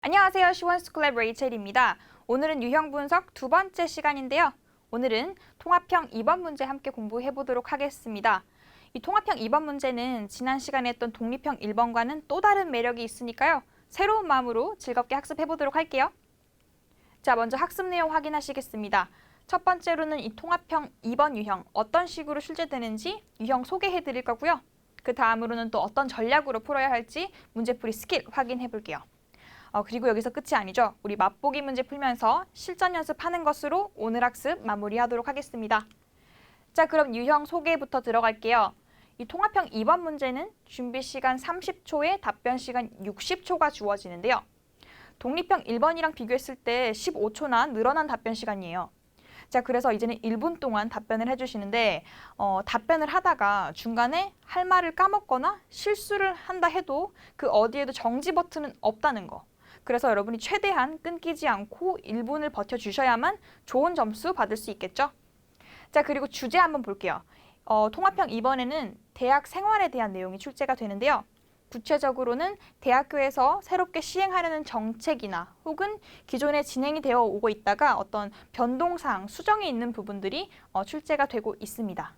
안녕하세요. 시원스쿨랩 레이첼입니다. 오늘은 유형 분석 두 번째 시간인데요. 오늘은 통합형 2번 문제 함께 공부해 보도록 하겠습니다. 이 통합형 2번 문제는 지난 시간에 했던 독립형 1번과는 또 다른 매력이 있으니까요. 새로운 마음으로 즐겁게 학습해 보도록 할게요. 자, 먼저 학습 내용 확인하시겠습니다. 첫 번째로는 이 통합형 2번 유형 어떤 식으로 출제되는지 유형 소개해 드릴 거고요. 그 다음으로는 또 어떤 전략으로 풀어야 할지 문제풀이 스킬 확인해 볼게요. 그리고 여기서 끝이 아니죠. 우리 맛보기 문제 풀면서 실전 연습하는 것으로 오늘 학습 마무리하도록 하겠습니다. 자, 그럼 유형 소개부터 들어갈게요. 이 통합형 2번 문제는 준비 시간 30초에 답변 시간 60초가 주어지는데요. 독립형 1번이랑 비교했을 때 15초나 늘어난 답변 시간이에요. 자, 그래서 이제는 1분 동안 답변을 해주시는데 답변을 하다가 중간에 할 말을 까먹거나 실수를 한다 해도 그 어디에도 정지 버튼은 없다는 거. 그래서 여러분이 최대한 끊기지 않고 1분을 버텨주셔야만 좋은 점수 받을 수 있겠죠? 자, 그리고 주제 한번 볼게요. 통합형 2번에는 대학 생활에 대한 내용이 출제가 되는데요. 구체적으로는 대학교에서 새롭게 시행하려는 정책이나 혹은 기존에 진행이 되어 오고 있다가 어떤 변동사항, 수정이 있는 부분들이 출제가 되고 있습니다.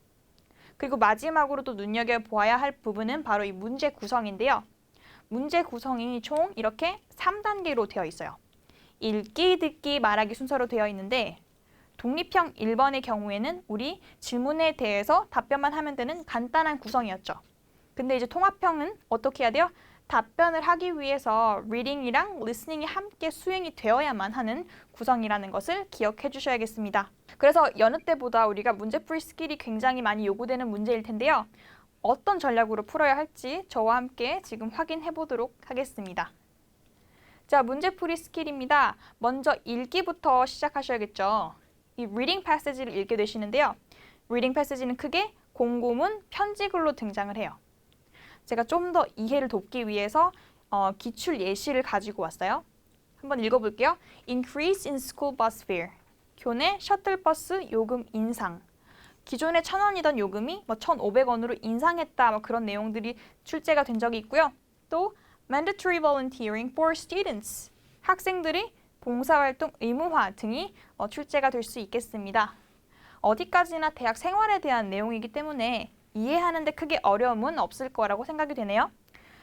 그리고 마지막으로 또 눈여겨보아야 할 부분은 바로 이 문제 구성인데요. 문제 구성이 총 이렇게 3단계로 되어 있어요. 읽기, 듣기, 말하기 순서로 되어 있는데 독립형 1번의 경우에는 우리 질문에 대해서 답변만 하면 되는 간단한 구성이었죠. 근데 이제 통합형은 어떻게 해야 돼요? 답변을 하기 위해서 reading이랑 listening이 함께 수행이 되어야만 하는 구성이라는 것을 기억해 주셔야겠습니다. 그래서 여느 때보다 우리가 문제풀이 스킬이 굉장히 많이 요구되는 문제일 텐데요. 어떤 전략으로 풀어야 할지 저와 함께 지금 확인해 보도록 하겠습니다. 자, 문제풀이 스킬입니다. 먼저 읽기부터 시작하셔야겠죠. 이 reading passage를 읽게 되시는데요. reading passage는 크게 공고문, 편지글로 등장을 해요. 제가 좀 더 이해를 돕기 위해서 기출 예시를 가지고 왔어요. 한번 읽어볼게요. Increase in school bus fare. 교내 셔틀버스 요금 인상. 기존에 1,000원이던 요금이 1,500원으로 인상했다 그런 내용들이 출제가 된 적이 있고요. 또 mandatory volunteering for students. 학생들이 봉사활동 의무화 등이 출제가 될 수 있겠습니다. 어디까지나 대학 생활에 대한 내용이기 때문에 이해하는 데 크게 어려움은 없을 거라고 생각이 되네요.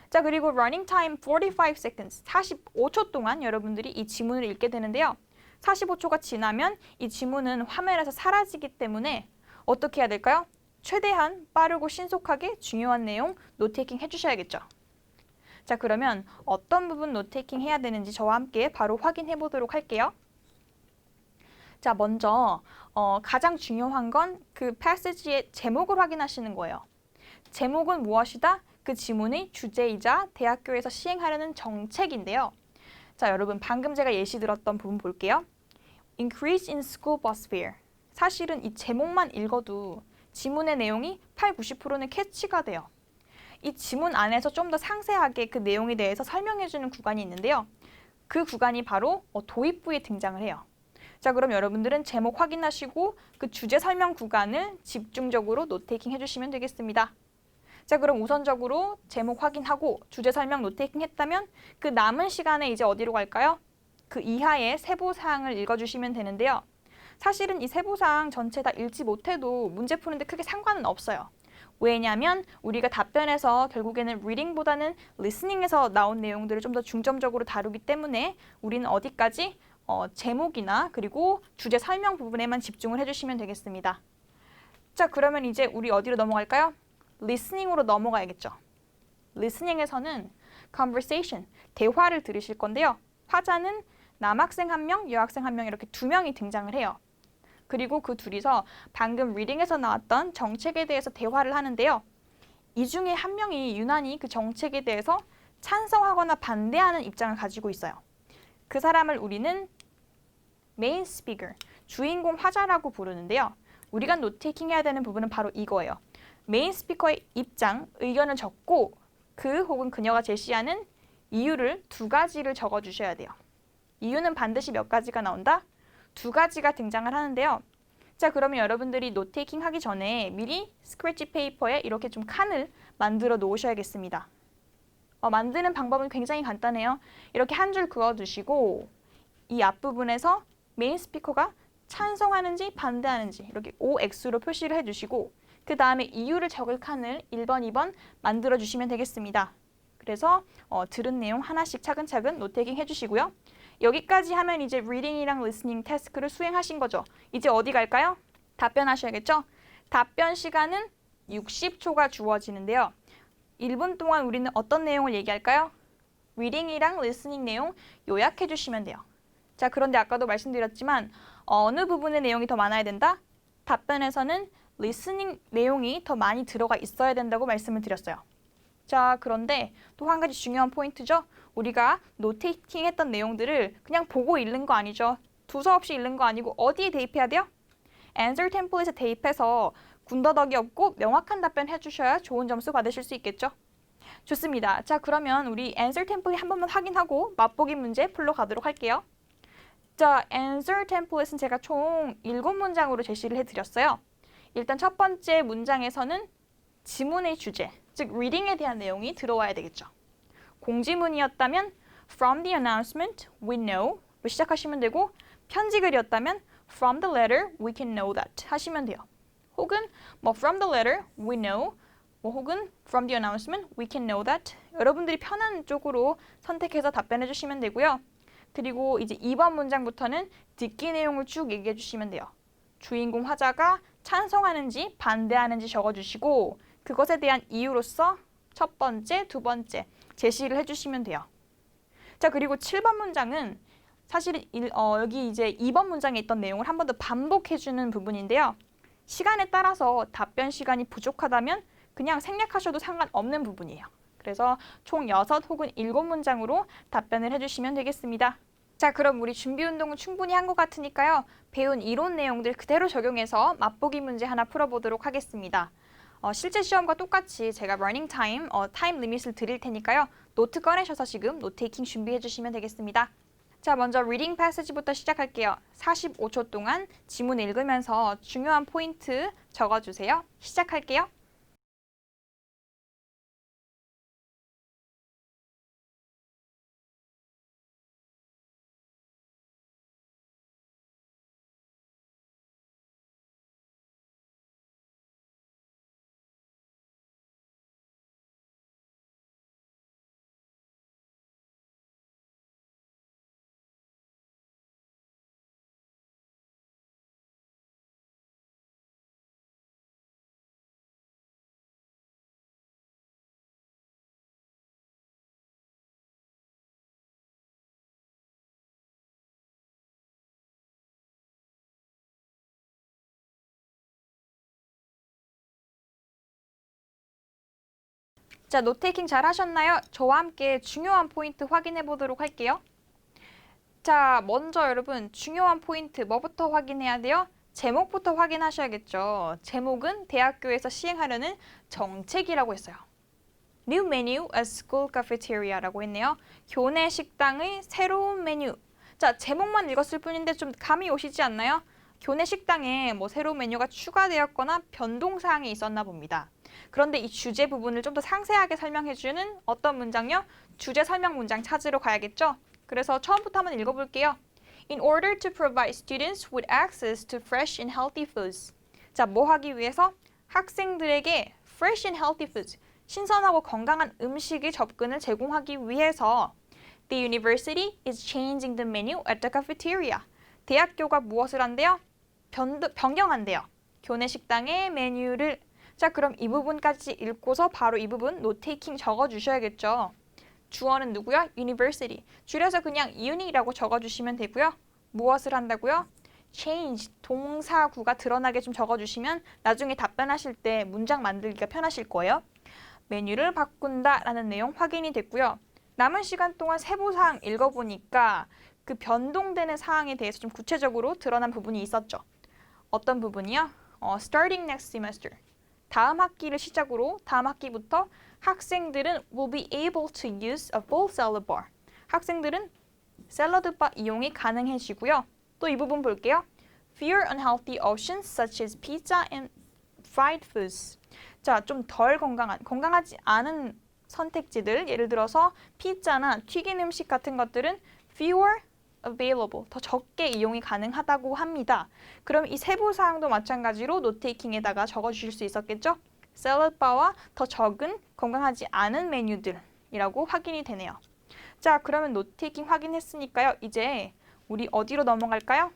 자, 그리고 running time 45 seconds, 45초 동안 여러분들이 이 지문을 읽게 되는데요. 45초가 지나면 이 지문은 화면에서 사라지기 때문에 어떻게 해야 될까요? 최대한 빠르고 신속하게 중요한 내용 노테이킹 해주셔야겠죠. 자, 그러면 어떤 부분 노테이킹 해야 되는지 저와 함께 바로 확인해 보도록 할게요. 자, 먼저 가장 중요한 건 그 패시지의 제목을 확인하시는 거예요. 제목은 무엇이다? 그 지문의 주제이자 대학교에서 시행하려는 정책인데요. 자, 여러분 방금 제가 예시 들었던 부분 볼게요. Increase in school bus fare. 사실은 이 제목만 읽어도 지문의 내용이 80~90%는 캐치가 돼요. 이 지문 안에서 좀 더 상세하게 그 내용에 대해서 설명해주는 구간이 있는데요. 그 구간이 바로 도입부에 등장을 해요. 자, 그럼 여러분들은 제목 확인하시고 그 주제 설명 구간을 집중적으로 노테이킹 해주시면 되겠습니다. 자, 그럼 우선적으로 제목 확인하고 주제 설명 노테이킹 했다면 그 남은 시간에 이제 어디로 갈까요? 그 이하의 세부사항을 읽어주시면 되는데요. 사실은 이 세부사항 전체 다 읽지 못해도 문제 푸는데 크게 상관은 없어요. 왜냐하면 우리가 답변에서 결국에는 reading보다는 listening에서 나온 내용들을 좀 더 중점적으로 다루기 때문에 우리는 어디까지? 제목이나 그리고 주제 설명 부분에만 집중을 해주시면 되겠습니다. 자, 그러면 이제 우리 어디로 넘어갈까요? listening으로 넘어가야겠죠. listening에서는 conversation, 대화를 들으실 건데요. 화자는 남학생 1명, 여학생 1명 이렇게 2명이 등장을 해요. 그리고 그 둘이서 방금 리딩에서 나왔던 정책에 대해서 대화를 하는데요. 이 중에 1명이 유난히 그 정책에 대해서 찬성하거나 반대하는 입장을 가지고 있어요. 그 사람을 우리는 메인 스피커, 주인공 화자라고 부르는데요. 우리가 노테이킹 해야 되는 부분은 바로 이거예요. 메인 스피커의 입장, 의견을 적고 그 혹은 그녀가 제시하는 이유를 2가지를 적어주셔야 돼요. 이유는 반드시 몇 가지가 나온다? 2가지가 등장을 하는데요. 자, 그러면 여러분들이 노테이킹 하기 전에 미리 스크래치 페이퍼에 이렇게 좀 칸을 만들어 놓으셔야겠습니다. 만드는 방법은 굉장히 간단해요. 이렇게 한 줄 그어두시고 이 앞부분에서 메인 스피커가 찬성하는지 반대하는지 이렇게 OX로 표시를 해주시고 그 다음에 이유를 적을 칸을 1번, 2번 만들어주시면 되겠습니다. 그래서 들은 내용 하나씩 차근차근 노테이킹 해주시고요. 여기까지 하면 이제 리딩이랑 리스닝 태스크를 수행하신 거죠. 이제 어디 갈까요? 답변하셔야겠죠? 답변 시간은 60초가 주어지는데요. 1분 동안 우리는 어떤 내용을 얘기할까요? 리딩이랑 리스닝 내용 요약해 주시면 돼요. 자, 그런데 아까도 말씀드렸지만 어느 부분의 내용이 더 많아야 된다? 답변에서는 리스닝 내용이 더 많이 들어가 있어야 된다고 말씀을 드렸어요. 자, 그런데 또 한 가지 중요한 포인트죠. 우리가 노테이킹 했던 내용들을 그냥 보고 읽는 거 아니죠. 두서 없이 읽는 거 아니고 어디에 대입해야 돼요? answer 템플릿에 대입해서 군더더기 없고 명확한 답변 해주셔야 좋은 점수 받으실 수 있겠죠. 좋습니다. 자, 그러면 우리 answer 템플릿 한 번만 확인하고 맛보기 문제 풀러 가도록 할게요. 자, answer 템플릿은 제가 총 7문장으로 제시를 해드렸어요. 일단 첫 번째 문장에서는 지문의 주제, 즉 reading에 대한 내용이 들어와야 되겠죠. 공지문이었다면 from the announcement we know로 시작하시면 되고 편지글이었다면 from the letter we can know that 하시면 돼요. 혹은 from the letter we know 혹은 from the announcement we can know that 여러분들이 편한 쪽으로 선택해서 답변해 주시면 되고요. 그리고 이제 2번 문장부터는 듣기 내용을 쭉 얘기해 주시면 돼요. 주인공 화자가 찬성하는지 반대하는지 적어주시고 그것에 대한 이유로서 첫 번째, 두 번째 제시를 해주시면 돼요. 자, 그리고 7번 문장은 사실은 여기 이제 2번 문장에 있던 내용을 한 번 더 반복해주는 부분인데요. 시간에 따라서 답변 시간이 부족하다면 그냥 생략하셔도 상관없는 부분이에요. 그래서 총 6 혹은 7문장으로 답변을 해주시면 되겠습니다. 자, 그럼 우리 준비 운동은 충분히 한 것 같으니까요. 배운 이론 내용들 그대로 적용해서 맛보기 문제 하나 풀어보도록 하겠습니다. 실제 시험과 똑같이 제가 러닝 타임, 타임 리밋을 드릴 테니까요. 노트 꺼내셔서 지금 노테이킹 준비해 주시면 되겠습니다. 자, 먼저 리딩 패시지부터 시작할게요. 45초 동안 지문 읽으면서 중요한 포인트 적어주세요. 시작할게요. 자, 노테이킹 잘 하셨나요? 저와 함께 중요한 포인트 확인해 보도록 할게요. 자, 먼저 여러분 중요한 포인트 뭐부터 확인해야 돼요? 제목부터 확인하셔야겠죠. 제목은 대학교에서 시행하려는 정책이라고 했어요. New menu at school cafeteria라고 했네요. 교내 식당의 새로운 메뉴. 자, 제목만 읽었을 뿐인데 좀 감이 오시지 않나요? 교내 식당에 새로운 메뉴가 추가되었거나 변동사항이 있었나 봅니다. 그런데 이 주제 부분을 좀 더 상세하게 설명해주는 어떤 문장요? 주제 설명 문장 찾으러 가야겠죠? 그래서 처음부터 한번 읽어볼게요. In order to provide students with access to fresh and healthy foods. 자, 뭐 하기 위해서? 학생들에게 fresh and healthy foods, 신선하고 건강한 음식의 접근을 제공하기 위해서 The university is changing the menu at the cafeteria. 대학교가 무엇을 한대요? 변경한대요. 교내 식당의 메뉴를. 자, 그럼 이 부분까지 읽고서 바로 이 부분 노테이킹 적어주셔야겠죠. 주어는 누구야? university. 줄여서 그냥 uni라고 적어주시면 되고요. 무엇을 한다고요? change, 동사구가 드러나게 좀 적어주시면 나중에 답변하실 때 문장 만들기가 편하실 거예요. 메뉴를 바꾼다 라는 내용 확인이 됐고요. 남은 시간 동안 세부사항 읽어보니까 그 변동되는 사항에 대해서 좀 구체적으로 드러난 부분이 있었죠. 어떤 부분이요? Starting next semester. 다음 학기를 시작으로 다음 학기부터 학생들은 will be able to use a full salad bar. 학생들은 샐러드바 이용이 가능해지고요. 또 이 부분 볼게요. Fewer unhealthy options such as pizza and fried foods. 자, 좀 덜 건강하지 않은 선택지들, 예를 들어서 피자나 튀긴 음식 같은 것들은 fewer available, 더 적게 이용이 가능하다고 합니다. 그럼 이 세부 사항도 마찬가지로 노테이킹에다가 적어주실 수 있었겠죠? 샐러드바와 더 적은 건강하지 않은 메뉴들이라고 확인이 되네요. 자, 그러면 노테이킹 확인했으니까요. 이제 우리 어디로 넘어갈까요?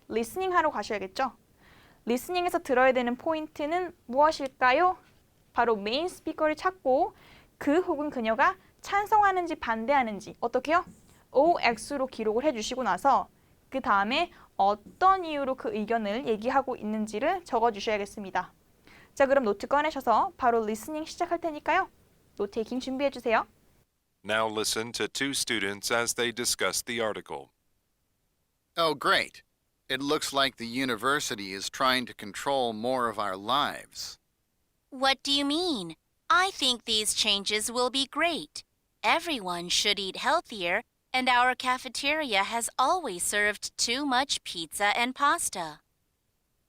리스닝 하러 가셔야겠죠? 리스닝에서 들어야 되는 포인트는 무엇일까요? 바로 메인 스피커를 찾고 그 혹은 그녀가 찬성하는지 반대하는지 어떻게요? OX로 기록을 해주시고 나서 그 다음에 어떤 이유로 그 의견을 얘기하고 있는지를 적어주셔야겠습니다. 자, 그럼 노트 꺼내셔서 바로 리스닝 시작할 테니까요. 노테이킹 준비해주세요. Now listen to two students as they discuss the article. Oh, great. It looks like the university is trying to control more of our lives. What do you mean? I think these changes will be great. Everyone should eat healthier, and our cafeteria has always served too much pizza and pasta.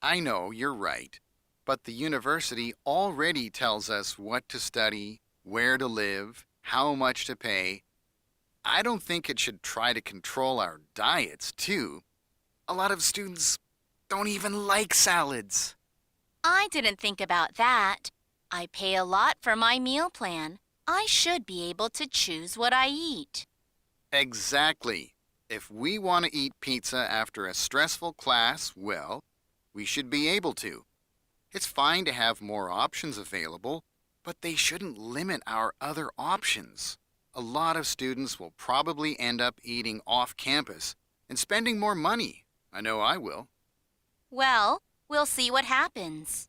I know you're right, but the university already tells us what to study, where to live, how much to pay. I don't think it should try to control our diets, too. A lot of students don't even like salads. I didn't think about that. I pay a lot for my meal plan. I should be able to choose what I eat. Exactly. If we want to eat pizza after a stressful class, well, we should be able to. It's fine to have more options available, but they shouldn't limit our other options. A lot of students will probably end up eating off campus and spending more money. I know I will. Well, we'll see what happens.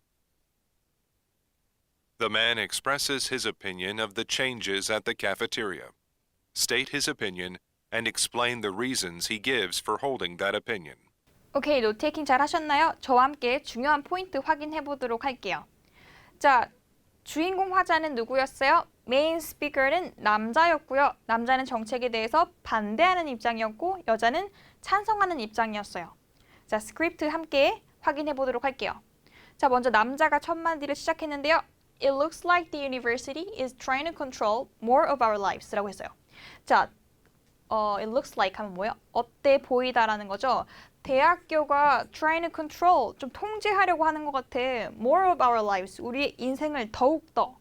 The man expresses his opinion of the changes at the cafeteria. State his opinion and explain the reasons he gives for holding that opinion. 오케이, 노테이킹 잘 하셨나요? 저와 함께 중요한 포인트 확인해 보도록 할게요. 자, 주인공 화자는 누구였어요? 메인 스피커는 남자였고요. 남자는 정책에 대해서 반대하는 입장이었고 여자는 찬성하는 입장이었어요. 자, 스크립트 함께 확인해 보도록 할게요. 자, 먼저 남자가 첫 마디를 시작했는데요. It looks like the university is trying to control more of our lives 라고 했어요. 자, it looks like 하면 뭐예요? 어때 보이다라는 거죠. 대학교가 trying to control, 좀 통제하려고 하는 것 같아. more of our lives, 우리의 인생을 더욱더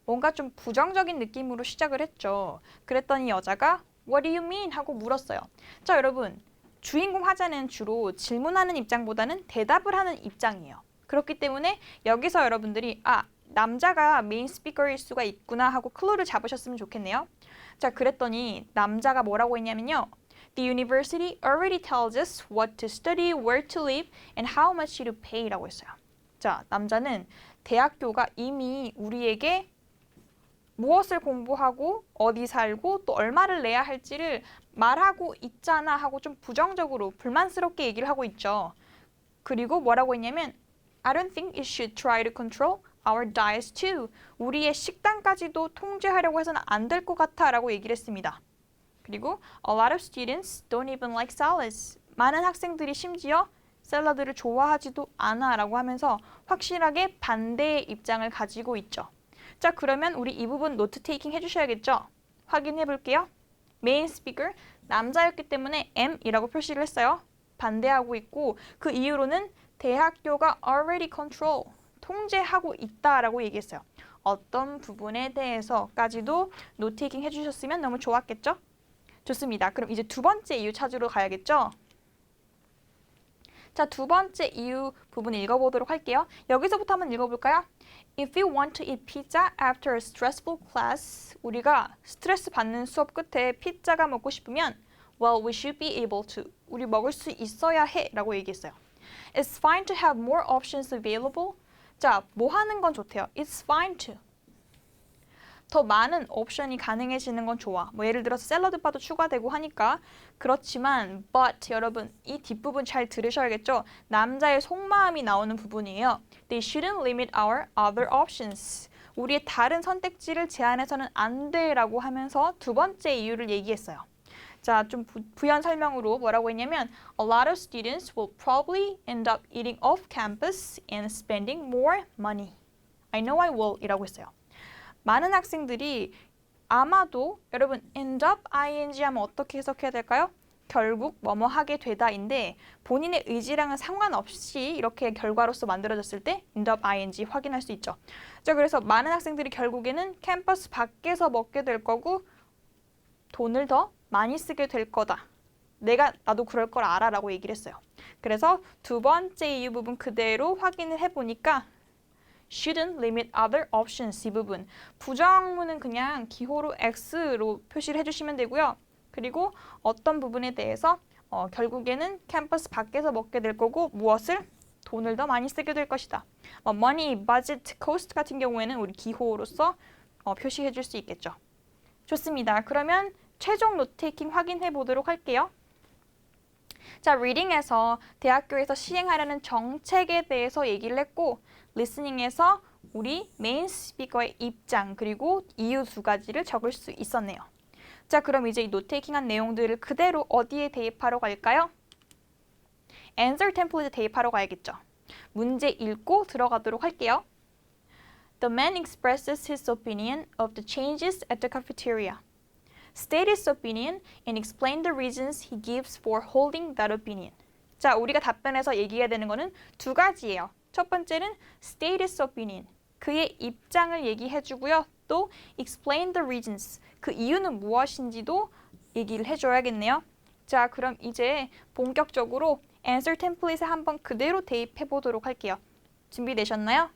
뭔가 좀 부정적인 느낌으로 시작을 했죠. 그랬더니 여자가 What do you mean? 하고 물었어요. 자, 여러분, 주인공 화자는 주로 질문하는 입장보다는 대답을 하는 입장이에요. 그렇기 때문에 여기서 여러분들이 남자가 메인 스피커일 수가 있구나 하고 클루를 잡으셨으면 좋겠네요. 자, 그랬더니 남자가 뭐라고 했냐면요. The university already tells us what to study, where to live, and how much to pay 라고 했어요. 자, 남자는 대학교가 이미 우리에게 무엇을 공부하고 어디 살고 또 얼마를 내야 할지를 말하고 있잖아 하고 좀 부정적으로 불만스럽게 얘기를 하고 있죠. 그리고 뭐라고 했냐면 I don't think it should try to control our diets too. 우리의 식단까지도 통제하려고 해서는 안 될 것 같아 라고 얘기를 했습니다. 그리고 A lot of students don't even like salads. 많은 학생들이 심지어 샐러드를 좋아하지도 않아 라고 하면서 확실하게 반대의 입장을 가지고 있죠. 자, 그러면 우리 이 부분 노트 테이킹 해주셔야겠죠? 확인해 볼게요. 메인 스피커 남자였기 때문에 M이라고 표시를 했어요. 반대하고 있고 그 이유로는 대학교가 already control, 통제하고 있다라고 얘기했어요. 어떤 부분에 대해서까지도 노트 테이킹 해주셨으면 너무 좋았겠죠? 좋습니다. 그럼 이제 두 번째 이유 찾으러 가야겠죠? 자, 두 번째 이유 부분 읽어보도록 할게요. 여기서부터 한번 읽어볼까요? If you want to eat pizza after a stressful class, 우리가 스트레스 받는 수업 끝에 피자가 먹고 싶으면 well, we should be able to. 우리 먹을 수 있어야 해 라고 얘기했어요. It's fine to have more options available. 자, 뭐 하는 건 좋대요. It's fine to. 더 많은 옵션이 가능해지는 건 좋아. 뭐 예를 들어서 샐러드 바도 추가되고 하니까. 그렇지만 but 여러분 이 뒷부분 잘 들으셔야겠죠. 남자의 속마음이 나오는 부분이에요. They shouldn't limit our other options. 우리의 다른 선택지를 제한해서는 안 돼라고 하면서 두 번째 이유를 얘기했어요. 자, 좀 부연 설명으로 뭐라고 했냐면 A lot of students will probably end up eating off campus and spending more money. I know I will 이라고 했어요. 많은 학생들이 아마도 여러분 end up ing 하면 어떻게 해석해야 될까요? 결국 뭐뭐 하게 되다인데 본인의 의지랑은 상관없이 이렇게 결과로서 만들어졌을 때 end up ing 확인할 수 있죠. 자, 그래서 많은 학생들이 결국에는 캠퍼스 밖에서 먹게 될 거고 돈을 더 많이 쓰게 될 거다. 나도 그럴 걸 알아 라고 얘기를 했어요. 그래서 두 번째 이유 부분 그대로 확인을 해보니까 shouldn't limit other options 이 부분 부정문은 그냥 기호로 X로 표시를 해주시면 되고요. 그리고 어떤 부분에 대해서 결국에는 캠퍼스 밖에서 먹게 될 거고 무엇을? 돈을 더 많이 쓰게 될 것이다. money, budget, cost 같은 경우에는 우리 기호로서 표시해 줄 수 있겠죠. 좋습니다. 그러면 최종 노테이킹 확인해 보도록 할게요. 자, 리딩에서 대학교에서 시행하려는 정책에 대해서 얘기를 했고 리스닝에서 우리 메인 스피커의 입장 그리고 이유 두 가지를 적을 수 있었네요. 자, 그럼 이제 이 노테이킹한 내용들을 그대로 어디에 대입하러 갈까요? answer 템플릿에 대입하러 가야겠죠. 문제 읽고 들어가도록 할게요. The man expresses his opinion of the changes at the cafeteria. State his opinion and explain the reasons he gives for holding that opinion. 자, 우리가 답변에서 얘기해야 되는 거는 두 가지예요. 첫 번째는 state his opinion. 그의 입장을 얘기해 주고요. 또 explain the reasons. 그 이유는 무엇인지도 얘기를 해줘야겠네요. 자, 그럼 이제 본격적으로 answer 템플릿에 한번 그대로 대입해 보도록 할게요. 준비되셨나요?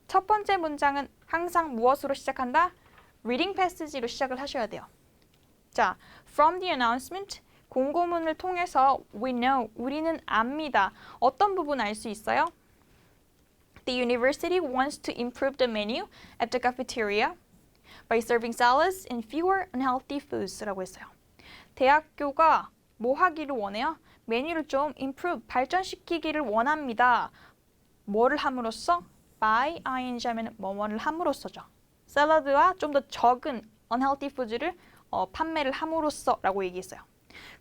첫 번째 문장은 항상 무엇으로 시작한다? reading passage로 시작을 하셔야 돼요. 자, from the announcement, 공고문을 통해서 we know, 우리는 압니다. 어떤 부분 알 수 있어요? The university wants to improve the menu at the cafeteria by serving salads and fewer unhealthy foods 라고 했어요. 대학교가 뭐 하기를 원해요? 메뉴를 좀 improve, 발전시키기를 원합니다. 뭐를 함으로써? by ing 하면 뭐뭐를 함으로써죠. 샐러드와 좀 더 적은 unhealthy foods를 판매를 함으로써 라고 얘기했어요.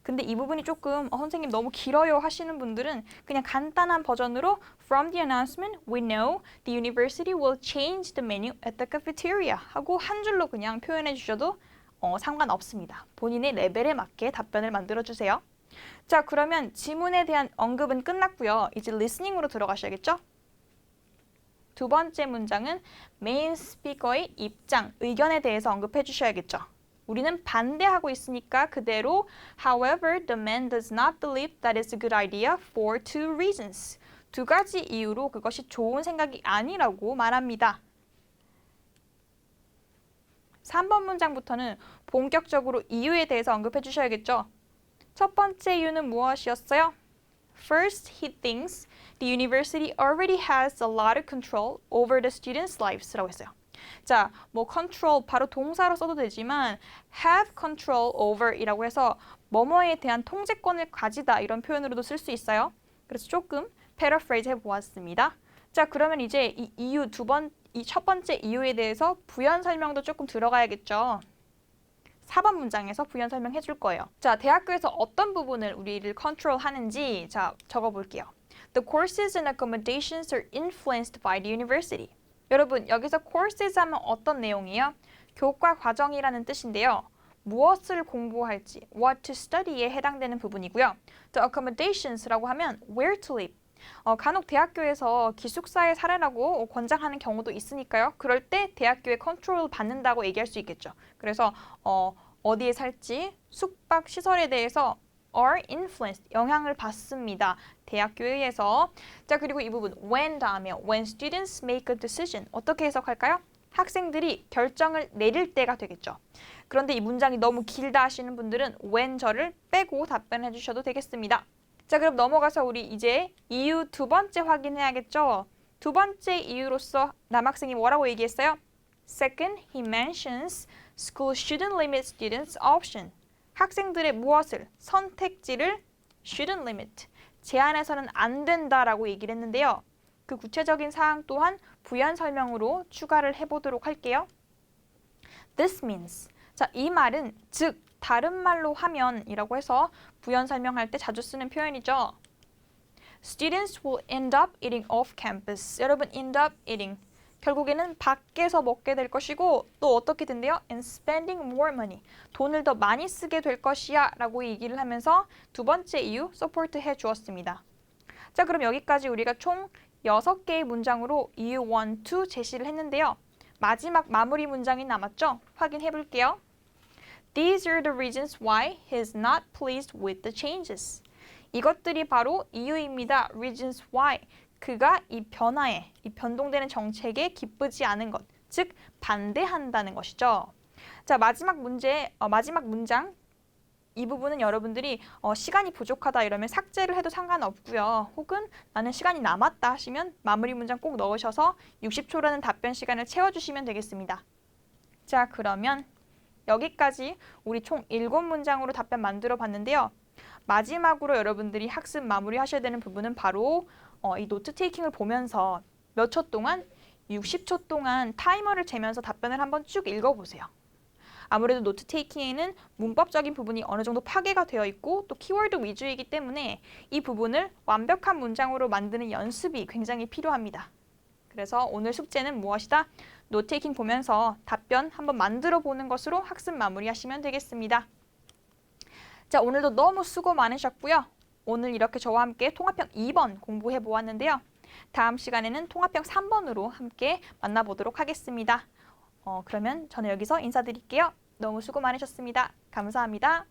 근데 이 부분이 조금 선생님 너무 길어요 하시는 분들은 그냥 간단한 버전으로 From the announcement, we know the university will change the menu at the cafeteria 하고 한 줄로 그냥 표현해 주셔도 상관없습니다. 본인의 레벨에 맞게 답변을 만들어 주세요. 자, 그러면 지문에 대한 언급은 끝났고요. 이제 리스닝으로 들어가셔야겠죠? 두 번째 문장은 메인 스피커의 입장, 의견에 대해서 언급해 주셔야겠죠. 우리는 반대하고 있으니까 그대로 However, the man does not believe that is a good idea for two reasons. 두 가지 이유로 그것이 좋은 생각이 아니라고 말합니다. 3번 문장부터는 본격적으로 이유에 대해서 언급해 주셔야겠죠. 첫 번째 이유는 무엇이었어요? First, he thinks the university already has a lot of control over the students' lives 라고 했어요. 자, 뭐 control 바로 동사로 써도 되지만 have control over 이라고 해서 뭐뭐에 대한 통제권을 가지다 이런 표현으로도 쓸 수 있어요. 그래서 조금 paraphrase 해보았습니다. 자, 그러면 이제 이 이유 이 첫 번째 이유에 대해서 부연 설명도 조금 들어가야겠죠. 4번 문장에서 부연 설명해 줄 거예요. 자, 대학교에서 어떤 부분을 우리를 컨트롤하는지 자, 적어볼게요. The courses and accommodations are influenced by the university. 여러분, 여기서 courses 하면 어떤 내용이에요? 교과 과정이라는 뜻인데요. 무엇을 공부할지, what to study에 해당되는 부분이고요. The accommodations라고 하면 where to live. 간혹 대학교에서 기숙사에 살아라고 권장하는 경우도 있으니까요. 그럴 때 대학교에 컨트롤 받는다고 얘기할 수 있겠죠. 그래서 어디에 살지, 숙박 시설에 대해서 are influenced, 영향을 받습니다. 대학교에 의해서. 자, 그리고 이 부분 when 다음에 when students make a decision 어떻게 해석할까요? 학생들이 결정을 내릴 때가 되겠죠. 그런데 이 문장이 너무 길다 하시는 분들은 when 저를 빼고 답변해 주셔도 되겠습니다. 자, 그럼 넘어가서 우리 이제 이유 두 번째 확인해야겠죠. 두 번째 이유로서 남학생이 뭐라고 얘기했어요? Second, he mentions school shouldn't limit students' option. 학생들의 무엇을? 선택지를 shouldn't limit. 제한해서는 안 된다라고 얘기를 했는데요. 그 구체적인 사항 또한 부연 설명으로 추가를 해보도록 할게요. This means. 자, 이 말은 즉 다른 말로 하면이라고 해서 부연 설명할 때 자주 쓰는 표현이죠. Students will end up eating off campus. 여러분, end up eating. 결국에는 밖에서 먹게 될 것이고 또 어떻게 된대요? And spending more money. 돈을 더 많이 쓰게 될 것이야 라고 얘기를 하면서 두 번째 이유 서포트 해 주었습니다. 자, 그럼 여기까지 우리가 총 6개의 문장으로 이유 1, 2 제시를 했는데요. 마지막 마무리 문장이 남았죠? 확인해 볼게요. These are the reasons why he is not pleased with the changes. 이것들이 바로 이유입니다. Reasons why. 그가 이 변화에, 이 변동되는 정책에 기쁘지 않은 것, 즉 반대한다는 것이죠. 자, 마지막 문장 이 부분은 여러분들이 시간이 부족하다 이러면 삭제를 해도 상관없고요. 혹은 나는 시간이 남았다 하시면 마무리 문장 꼭 넣으셔서 60초라는 답변 시간을 채워주시면 되겠습니다. 자, 그러면 여기까지 우리 총 7문장으로 답변 만들어 봤는데요. 마지막으로 여러분들이 학습 마무리 하셔야 되는 부분은 바로 이 노트 테이킹을 보면서 몇 초 동안, 60초 동안 타이머를 재면서 답변을 한번 쭉 읽어보세요. 아무래도 노트 테이킹에는 문법적인 부분이 어느 정도 파괴가 되어 있고 또 키워드 위주이기 때문에 이 부분을 완벽한 문장으로 만드는 연습이 굉장히 필요합니다. 그래서 오늘 숙제는 무엇이다? 노트 테이킹 보면서 답변 한번 만들어 보는 것으로 학습 마무리하시면 되겠습니다. 자, 오늘도 너무 수고 많으셨고요. 오늘 이렇게 저와 함께 통합형 2번 공부해 보았는데요. 다음 시간에는 통합형 3번으로 함께 만나보도록 하겠습니다. 그러면 저는 여기서 인사드릴게요. 너무 수고 많으셨습니다. 감사합니다.